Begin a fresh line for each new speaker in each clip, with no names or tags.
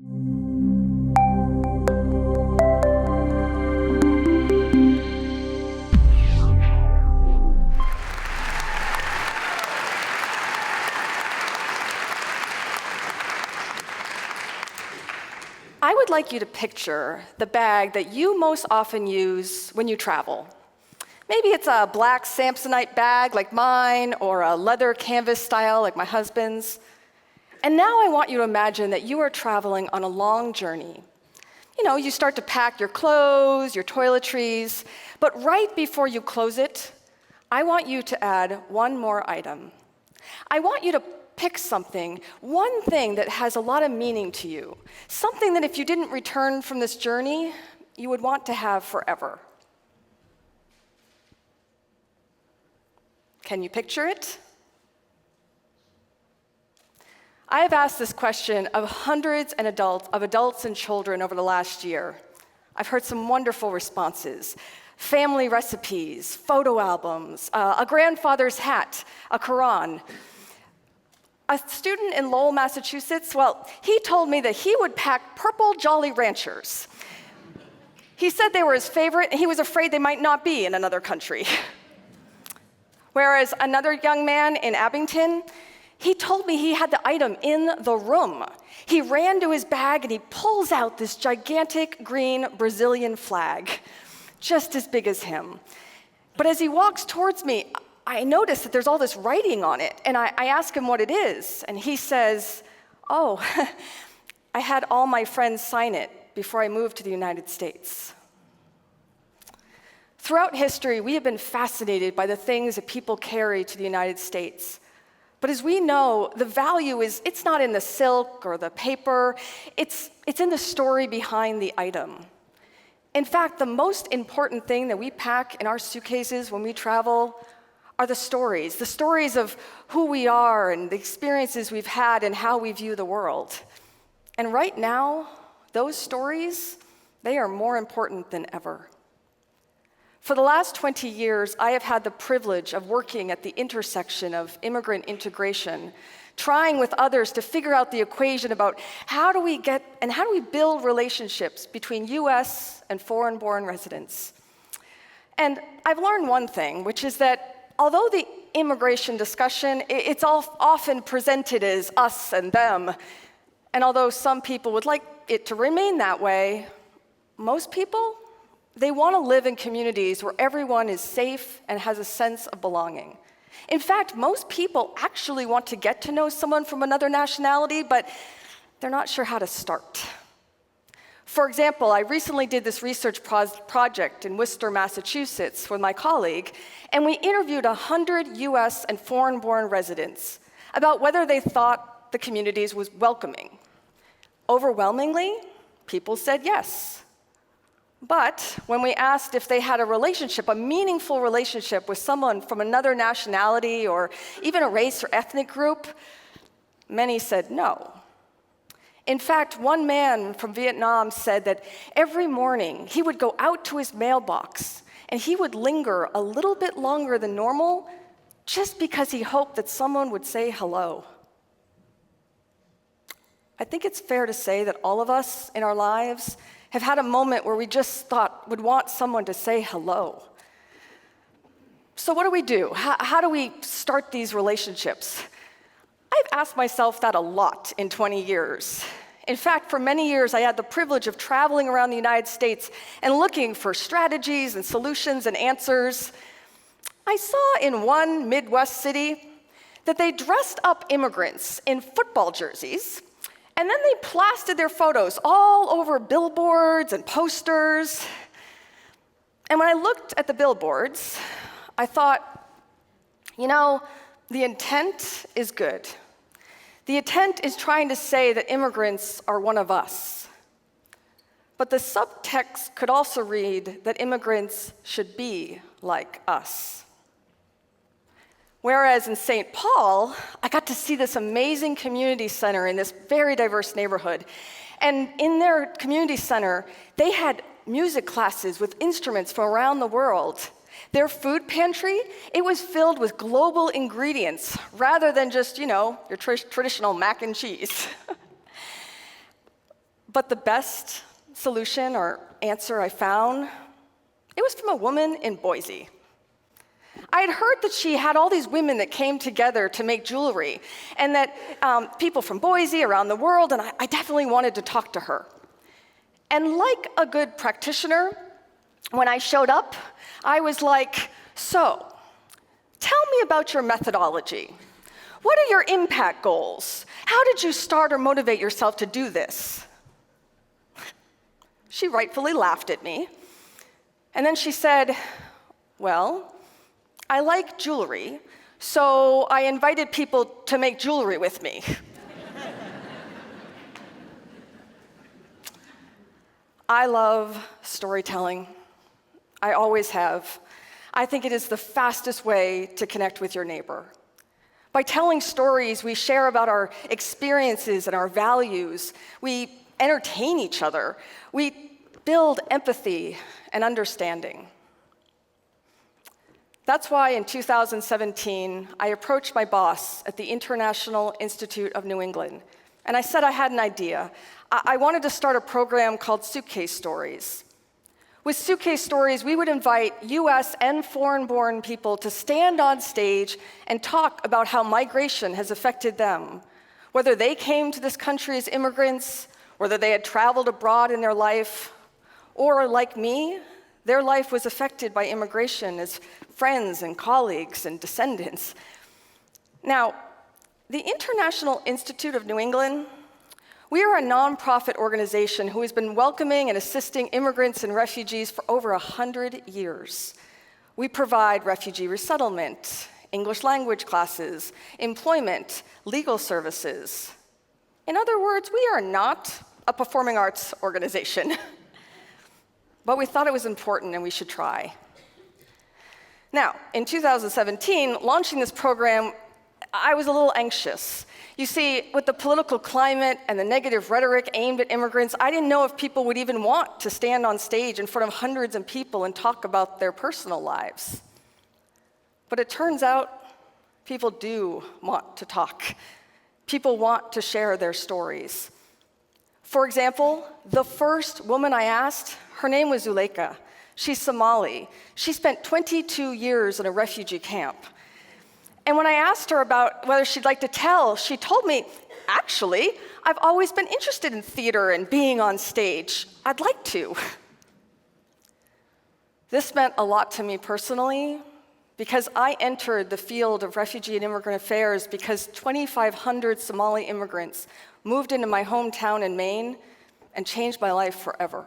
I would like you to picture the bag that you most often use when you travel. Maybe it's a black Samsonite bag like mine, or a leather canvas style like my husband's. And now I want you to imagine that you are traveling on a long journey. You start to pack your clothes, your toiletries, but right before you close it, I want you to add one more item. I want you to pick something, one thing that has a lot of meaning to you, something that if you didn't return from this journey, you would want to have forever. Can you picture it? I have asked this question of hundreds of adults and children over the last year. I've heard some wonderful responses. Family recipes, photo albums, a grandfather's hat, a Quran. A student in Lowell, Massachusetts, he told me that he would pack purple Jolly Ranchers. He said they were his favorite, and he was afraid they might not be in another country. Whereas another young man in Abington, he told me he had the item in the room. He ran to his bag and he pulls out this gigantic green Brazilian flag, just as big as him. But as he walks towards me, I notice that there's all this writing on it, and I ask him what it is, and he says, "Oh, I had all my friends sign it before I moved to the United States." Throughout history, we have been fascinated by the things that people carry to the United States. But as we know, the value it's not in the silk or the paper, it's in the story behind the item. In fact, the most important thing that we pack in our suitcases when we travel are the stories of who we are and the experiences we've had and how we view the world. And right now, those stories, they are more important than ever. For the last 20 years, I have had the privilege of working at the intersection of immigrant integration, trying with others to figure out the equation about how do we build relationships between US and foreign-born residents. And I've learned one thing, which is that although the immigration discussion, it's often presented as us and them, and although some people would like it to remain that way, most people, they want to live in communities where everyone is safe and has a sense of belonging. In fact, most people actually want to get to know someone from another nationality, but they're not sure how to start. For example, I recently did this research project in Worcester, Massachusetts with my colleague, and we interviewed 100 US and foreign-born residents about whether they thought the communities was welcoming. Overwhelmingly, people said yes. But when we asked if they had a meaningful relationship with someone from another nationality or even a race or ethnic group, many said no. In fact, one man from Vietnam said that every morning he would go out to his mailbox and he would linger a little bit longer than normal just because he hoped that someone would say hello. I think it's fair to say that all of us in our lives have had a moment where we just thought would want someone to say hello. So what do we do? How do we start these relationships? I've asked myself that a lot in 20 years. In fact, for many years, I had the privilege of traveling around the United States and looking for strategies and solutions and answers. I saw in one Midwest city that they dressed up immigrants in football jerseys, and then they plastered their photos all over billboards and posters. And when I looked at the billboards, I thought, the intent is good. The intent is trying to say that immigrants are one of us. But the subtext could also read that immigrants should be like us. Whereas in St. Paul, I got to see this amazing community center in this very diverse neighborhood. And in their community center, they had music classes with instruments from around the world. Their food pantry, it was filled with global ingredients rather than just, your traditional mac and cheese. But the best solution or answer I found, it was from a woman in Boise. I had heard that she had all these women that came together to make jewelry, and that people from Boise, around the world, and I definitely wanted to talk to her. And like a good practitioner, when I showed up, I was like, so, tell me about your methodology. What are your impact goals? How did you start or motivate yourself to do this? She rightfully laughed at me. And then she said, well, I like jewelry, so I invited people to make jewelry with me. I love storytelling. I always have. I think it is the fastest way to connect with your neighbor. By telling stories, we share about our experiences and our values. We entertain each other. We build empathy and understanding. That's why in 2017, I approached my boss at the International Institute of New England, and I said I had an idea. I wanted to start a program called Suitcase Stories. With Suitcase Stories, we would invite US and foreign-born people to stand on stage and talk about how migration has affected them, whether they came to this country as immigrants, whether they had traveled abroad in their life, or like me, their life was affected by immigration as friends and colleagues and descendants. Now, the International Institute of New England, we are a nonprofit organization who has been welcoming and assisting immigrants and refugees for over 100 years. We provide refugee resettlement, English language classes, employment, legal services. In other words, we are not a performing arts organization. But we thought it was important and we should try. Now, in 2017, launching this program, I was a little anxious. You see, with the political climate and the negative rhetoric aimed at immigrants, I didn't know if people would even want to stand on stage in front of hundreds of people and talk about their personal lives. But it turns out people do want to talk. People want to share their stories. For example, the first woman I asked, her name was Zuleika. She's Somali. She spent 22 years in a refugee camp. And when I asked her about whether she'd like to tell, she told me, actually, I've always been interested in theater and being on stage. I'd like to. This meant a lot to me personally, because I entered the field of refugee and immigrant affairs because 2,500 Somali immigrants moved into my hometown in Maine and changed my life forever.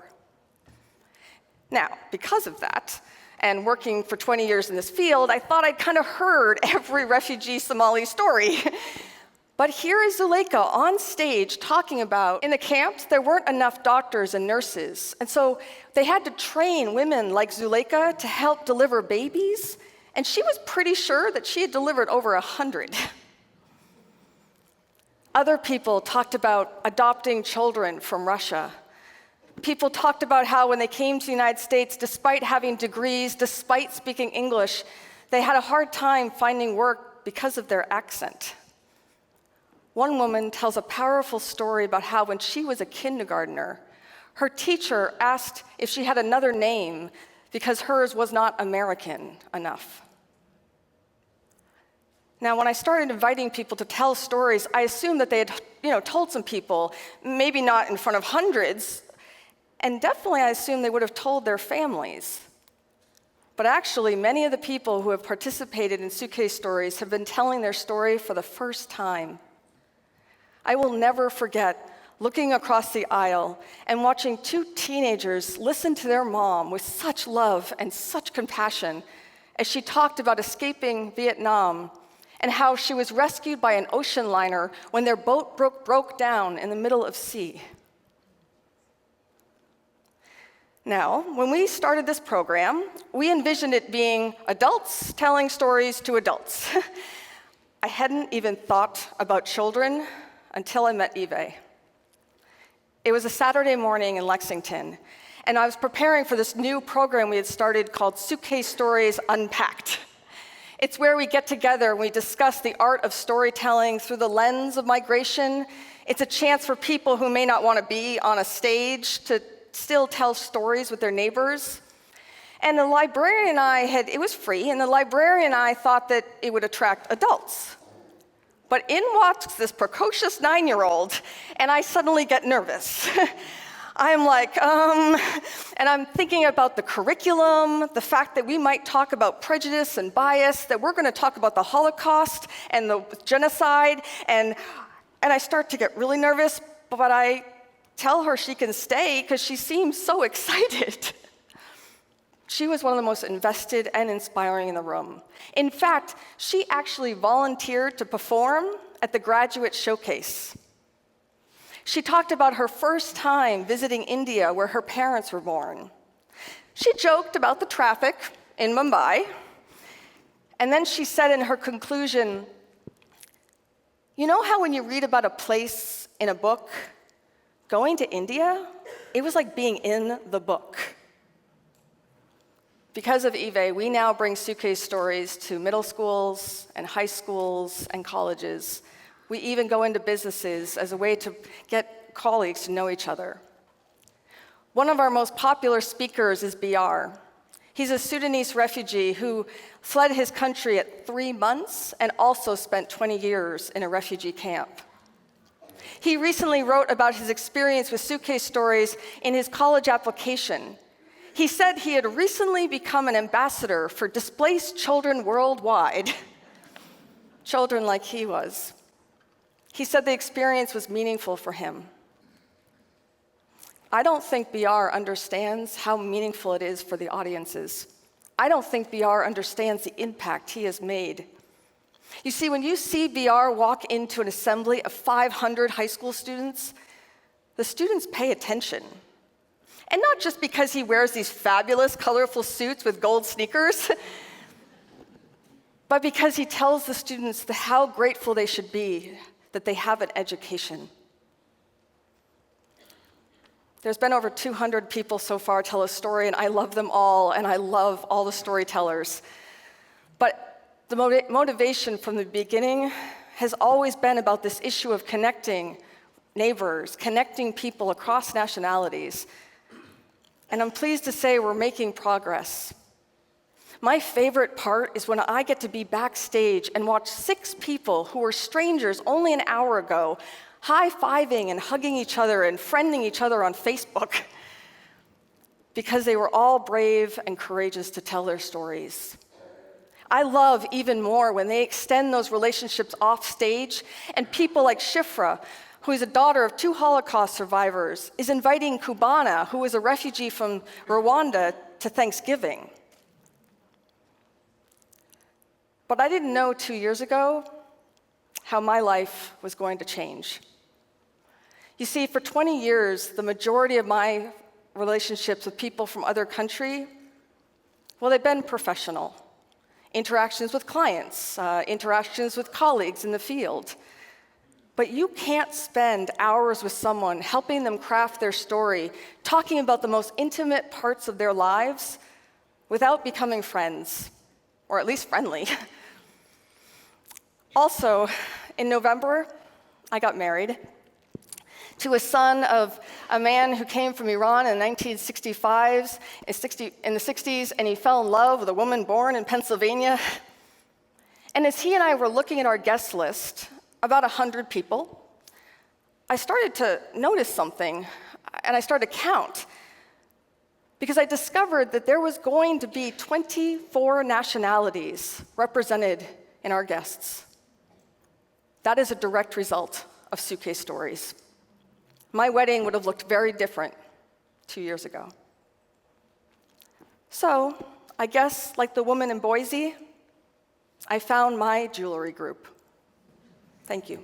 Now, because of that, and working for 20 years in this field, I thought I'd kind of heard every refugee Somali story. But here is Zuleika on stage talking about, in the camps, there weren't enough doctors and nurses. And so they had to train women like Zuleika to help deliver babies. And she was pretty sure that she had delivered over 100. Other people talked about adopting children from Russia. People talked about how when they came to the United States, despite having degrees, despite speaking English, they had a hard time finding work because of their accent. One woman tells a powerful story about how when she was a kindergartner, her teacher asked if she had another name because hers was not American enough. Now, when I started inviting people to tell stories, I assumed that they had, told some people, maybe not in front of hundreds, and definitely I assumed they would have told their families. But actually, many of the people who have participated in Suitcase Stories have been telling their story for the first time. I will never forget looking across the aisle and watching two teenagers listen to their mom with such love and such compassion as she talked about escaping Vietnam and how she was rescued by an ocean liner when their boat broke down in the middle of sea. Now, when we started this program, we envisioned it being adults telling stories to adults. I hadn't even thought about children until I met Eve. It was a Saturday morning in Lexington, and I was preparing for this new program we had started called Suitcase Stories Unpacked. It's where we get together and we discuss the art of storytelling through the lens of migration It's a chance for people who may not want to be on a stage to still tell stories with their neighbors. And the librarian and I it was free, and the librarian and I thought that it would attract adults. But in walks this precocious 9-year-old, and I suddenly get nervous. I'm like, and I'm thinking about the curriculum, the fact that we might talk about prejudice and bias, that we're going to talk about the Holocaust and the genocide, and I start to get really nervous, but I tell her she can stay because she seems so excited. She was one of the most invested and inspiring in the room. In fact, she actually volunteered to perform at the graduate showcase. She talked about her first time visiting India, where her parents were born. She joked about the traffic in Mumbai, and then she said in her conclusion, "You know how when you read about a place in a book, going to India, it was like being in the book." Because of Eve, we now bring suitcase stories to middle schools and high schools and colleges. We even go into businesses as a way to get colleagues to know each other. One of our most popular speakers is BR. He's a Sudanese refugee who fled his country at 3 months and also spent 20 years in a refugee camp. He recently wrote about his experience with suitcase stories in his college application. He said he had recently become an ambassador for displaced children worldwide, children like he was. He said the experience was meaningful for him. I don't think BR understands how meaningful it is for the audiences. I don't think BR understands the impact he has made. You see, when you see BR walk into an assembly of 500 high school students, the students pay attention. And not just because he wears these fabulous, colorful suits with gold sneakers, but because he tells the students how grateful they should be that they have an education. There's been over 200 people so far tell a story, and I love them all, and I love all the storytellers. But the motivation from the beginning has always been about this issue of connecting neighbors, connecting people across nationalities. And I'm pleased to say we're making progress. My favorite part is when I get to be backstage and watch 6 people who were strangers only an hour ago, high-fiving and hugging each other and friending each other on Facebook because they were all brave and courageous to tell their stories. I love even more when they extend those relationships off stage and people like Shifra, who is a daughter of 2 Holocaust survivors, is inviting Kubana, who is a refugee from Rwanda, to Thanksgiving. But I didn't know 2 years ago how my life was going to change. You see, for 20 years, the majority of my relationships with people from other countries, well, they've been professional. Interactions with clients, interactions with colleagues in the field. But you can't spend hours with someone helping them craft their story, talking about the most intimate parts of their lives without becoming friends, or at least friendly. Also, in November, I got married to a son of a man who came from Iran in the 1965s, in the 60s, and he fell in love with a woman born in Pennsylvania. And as he and I were looking at our guest list, about 100 people, I started to notice something, and I started to count, because I discovered that there was going to be 24 nationalities represented in our guests. That is a direct result of Suitcase Stories. My wedding would have looked very different 2 years ago. So, I guess, like the woman in Boise, I found my jewelry group. Thank you.